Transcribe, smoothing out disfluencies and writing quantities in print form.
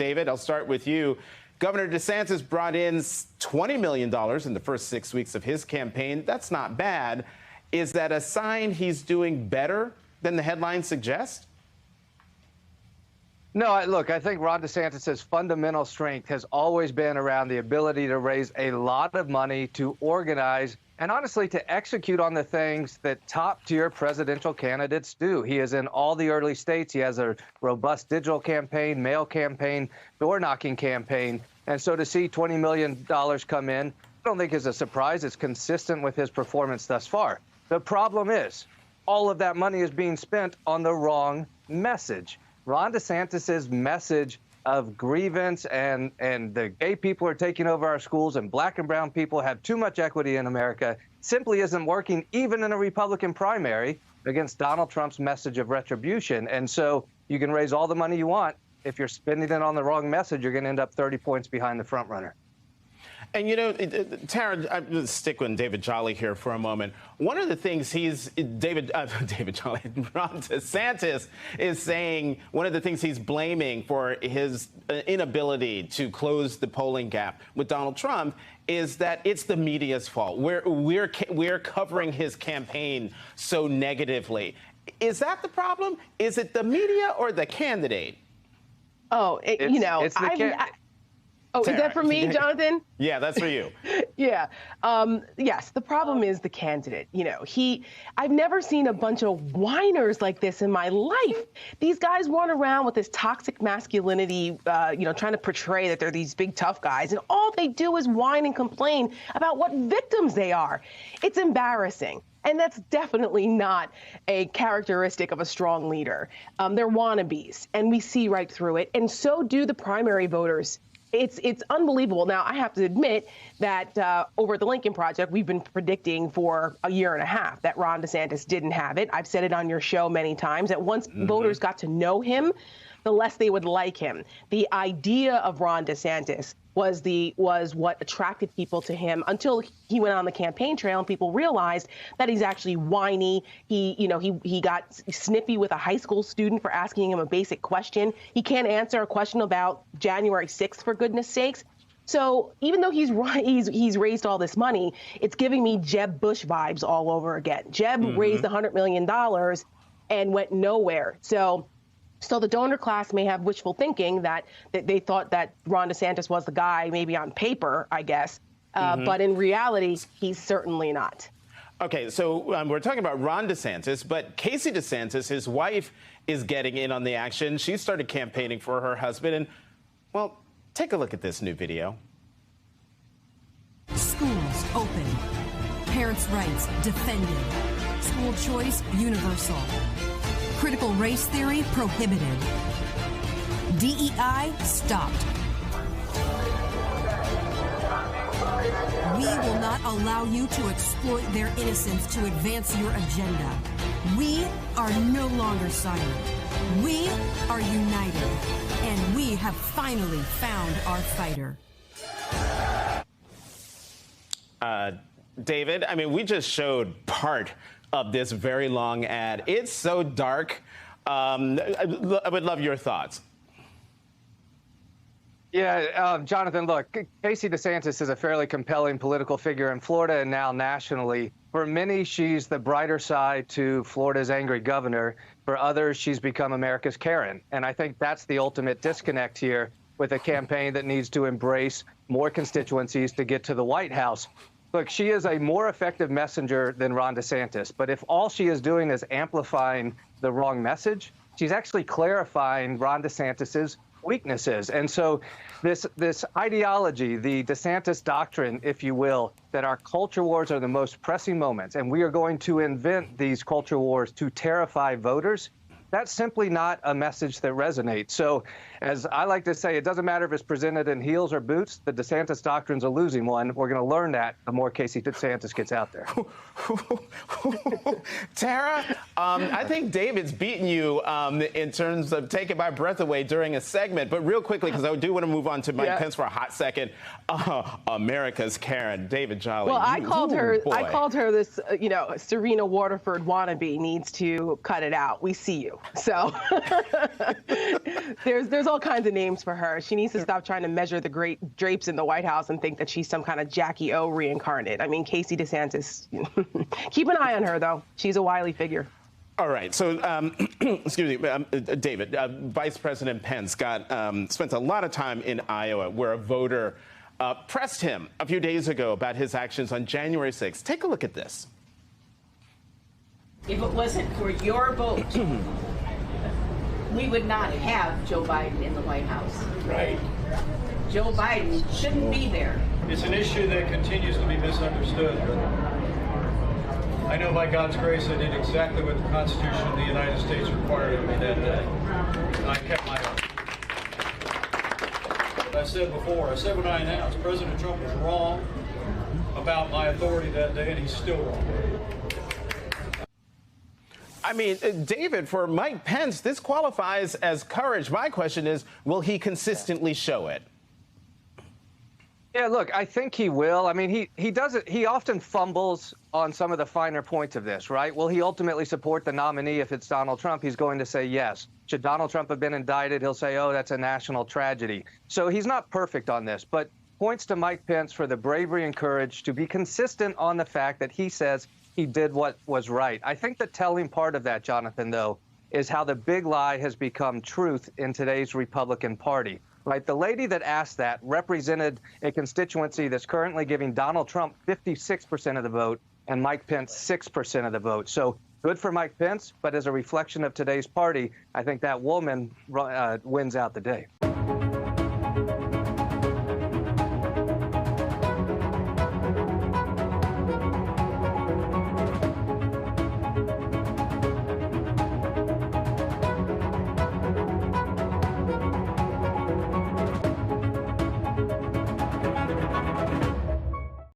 David, I'll start with you. Governor DeSantis brought in $20 million in the first 6 weeks of his campaign. That's not bad. Is that a sign he's doing better than the headlines suggest? No, look, I think Ron DeSantis' fundamental strength has always been around the ability to raise a lot of money, to organize, and honestly, to execute on the things that top-tier presidential candidates do. He is in all the early states. He has a robust digital campaign, mail campaign, door-knocking campaign. And so to see $20 million come in, I don't think is a surprise. It's consistent with his performance thus far. The problem is all of that money is being spent on the wrong message. Ron DeSantis' message of grievance and the gay people are taking over our schools and black and brown people have too much equity in America simply isn't working, even in a Republican primary, against Donald Trump's message of retribution. And so you can raise all the money you want. If you're spending it on the wrong message, you're going to end up 30 points behind the front runner. And, you know, Tara, I'm going to stick with David Jolly here for a moment. One of the things David Jolly, Ron DeSantis is saying, one of the things he's blaming for his inability to close the polling gap with Donald Trump is that it's the media's fault. We're covering his campaign so negatively. Is that the problem? Is it the media or the candidate? Oh, Oh, Tara, is that for me, Jonathan? Yeah, that's for you. Yeah. Yes, the problem is the candidate. You know, I've never seen a bunch of whiners like this in my life. These guys run around with this toxic masculinity, trying to portray that they're these big tough guys. And all they do is whine and complain about what victims they are. It's embarrassing. And that's definitely not a characteristic of a strong leader. They're wannabes, and we see right through it. And so do the primary voters. It's unbelievable. Now, I have to admit that over at the Lincoln Project, we've been predicting for a year and a half that Ron DeSantis didn't have it. I've said it on your show many times that once voters got to know him, the less they would like him. The idea of Ron DeSantis was what attracted people to him until he went on the campaign trail and people realized that he's actually whiny. He got snippy with a high school student for asking him a basic question. He can't answer a question about January 6th, for goodness sakes. So even though he's raised all this money, it's giving me Jeb Bush vibes all over again. Jeb raised $100 million and went nowhere. So the donor class may have wishful thinking that they thought that Ron DeSantis was the guy, maybe on paper, I guess. But in reality, he's certainly not. Okay, so we're talking about Ron DeSantis, but Casey DeSantis, his wife, is getting in on the action. She started campaigning for her husband. And, well, take a look at this new video. Schools open. Parents' rights defended. School choice universal. Critical race theory prohibited. DEI stopped. We will not allow you to exploit their innocence to advance your agenda. We are no longer silent. We are united. And we have finally found our fighter. David, I mean, we just showed part of this very long ad. It's so dark. I would love your thoughts. Yeah, Jonathan, look, Casey DeSantis is a fairly compelling political figure in Florida and now nationally. For many, she's the brighter side to Florida's angry governor. For others, she's become America's Karen. And I think that's the ultimate disconnect here with a campaign that needs to embrace more constituencies to get to the White House. Look, she is a more effective messenger than Ron DeSantis, but if all she is doing is amplifying the wrong message, she's actually clarifying Ron DeSantis's weaknesses. And so this ideology, the DeSantis doctrine, if you will, that our culture wars are the most pressing moments, and we are going to invent these culture wars to terrify voters, that's simply not a message that resonates. So, as I like to say, it doesn't matter if it's presented in heels or boots. The DeSantis doctrine's a losing one. We're going to learn that the more Casey DeSantis gets out there. Tara, I think David's beaten you in terms of taking my breath away during a segment. But real quickly, because I do want to move on to Mike Pence for a hot second. America's Karen, David Jolly. Well, I called her this, Serena Waterford wannabe needs to cut it out. We see you. So there's all kinds of names for her. She needs to stop trying to measure the great drapes in the White House and think that she's some kind of Jackie O reincarnate. I mean, Casey DeSantis, keep an eye on her, though. She's a wily figure. All right. So, excuse me, David, Vice President Pence spent a lot of time in Iowa where a voter pressed him a few days ago about his actions on January 6th. Take a look at this. If it wasn't for your vote, we would not have Joe Biden in the White House. Right. Joe Biden shouldn't be there. It's an issue that continues to be misunderstood. I know by God's grace I did exactly what the Constitution of the United States required of me that day. And I kept my oath. I said before, I said what I announced, President Trump was wrong about my authority that day, and he's still wrong. I mean, David, for Mike Pence, this qualifies as courage. My question is, will he consistently show it? Yeah, look, I think he will. I mean, he does it. He often fumbles on some of the finer points of this, right? Will he ultimately support the nominee if it's Donald Trump? He's going to say yes. Should Donald Trump have been indicted, he'll say, oh, that's a national tragedy. So he's not perfect on this, but points to Mike Pence for the bravery and courage to be consistent on the fact that he says he did what was right. I think the telling part of that, Jonathan, though, is how the big lie has become truth in today's Republican Party. Right, the lady that asked that represented a constituency that's currently giving Donald Trump 56% of the vote and Mike Pence 6% of the vote. So good for Mike Pence, but as a reflection of today's party, I think that woman wins out the day.